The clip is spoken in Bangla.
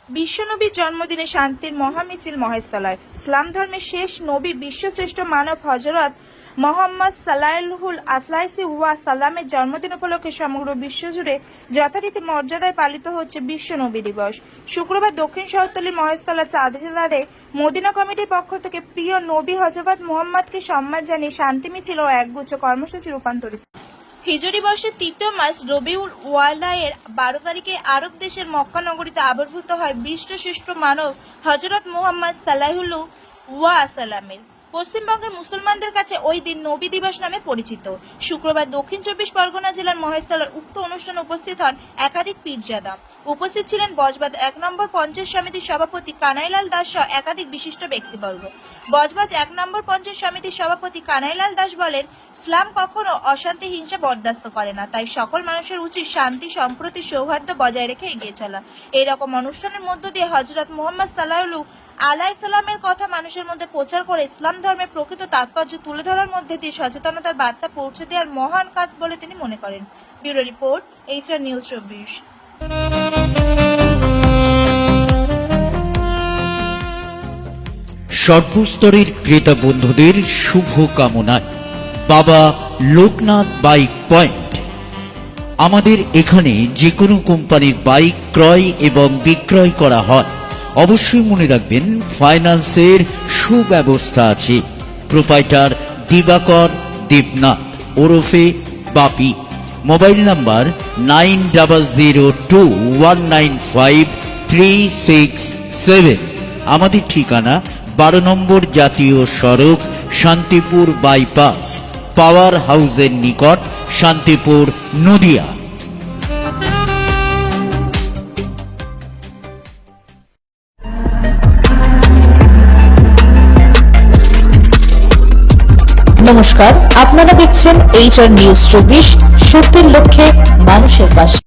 বিশ্বনবীর জন্মদিনে শান্তির মহামিছিল মহেশতলায়। ইসলাম ধর্মের শেষ নবী, বিশ্বশ্রেষ্ঠ মানব হযরত মুহাম্মদ সাল্লাল্লাহু আলাইহি ওয়াসাল্লামের জন্মদিন উপলক্ষে সমগ্র বিশ্বজুড়ে যথারীতি মর্যাদায় পালিত হচ্ছে বিশ্ব নবী দিবস। শুক্রবার দক্ষিণ শহরতলির মহেশতলার চাঁদবাজারে মদিনা কমিটির পক্ষ থেকে প্রিয় নবী হযরত মুহাম্মদকে সম্মান জানিয়ে শান্তি মিছিল ও একগুচ্ছ কর্মসূচি রূপান্তরিত। হিজরি বর্ষের তৃতীয় মাস রবিউল ওয়ালায়ের 12 তারিখে আরব দেশের মক্কা নগরীতে আবির্ভূত হয় বিশ্বশ্রেষ্ঠ মানব হযরত মুহাম্মদ সাল্লাল্লাহু ওয়াসাল্লামের। পশ্চিমবঙ্গের মুসলমানদের কাছে ওই দিন নবী দিবস নামে পরিচিত। শুক্রবার দক্ষিণ 24 পরগনা জেলার মহেশতলার উক্ত অনুষ্ঠানে উপস্থিত হন একাধিক পীরজাদা। উপস্থিত ছিলেন বজবাজ 1 নম্বর পঞ্চায়েত সমিতির সভাপতি কানাইলাল দাস সহ একাধিক বিশিষ্ট ব্যক্তিবর্গ। বজবাজ 1 নম্বর পঞ্চায়েত সমিতির সভাপতি কানাইলাল দাস বলেন, ইসলাম কখনো অশান্তি হিংসা বরদাস্ত করে না, তাই সকল মানুষের উচিত শান্তি সম্প্রীতি সৌহার্দ্য বজায় রেখে এগিয়ে চলা। এইরকম অনুষ্ঠানের মধ্য দিয়ে হযরত মুহাম্মদ সাল্লাল্লাহু আলাইহি সাল্লামের কথা মানুষের মধ্যে প্রচার করে ইসলাম ধর্মের প্রকৃত তাৎপর্য তুলে ধরার মধ্যে দিয়ে সচেতনতার বার্তা পৌঁছে দেওয়ার মহান কাজ বলে তিনি মনে করেন। Bureau report, HR news 24। সর্বস্তরের ক্রেতা বন্ধুদের শুভ কামনায় বাবা লোকনাথ বাইক পয়েন্ট। আমাদের এখানে যে কোনো কোম্পানির বাইক ক্রয় এবং বিক্রয় করা হয়। অবশ্যই মনে রাখবেন, ফাইন্যান্সের সুব্যবস্থা আছে। প্রোপাইটার দিবাকর দেবনাথ ওরফে বাপি। Mobile number 9002195367। আমাদের ঠিকানা 12 নম্বর জাতীয় সড়ক, শান্তিপুর বাইপাস, পাওয়ার হাউসের নিকট, শান্তিপুর, নদিয়া। নমস্কার, আপনারা দেখছেন এইচআর নিউজ 24, সত্যের লক্ষ্যে মানুষের পাশে।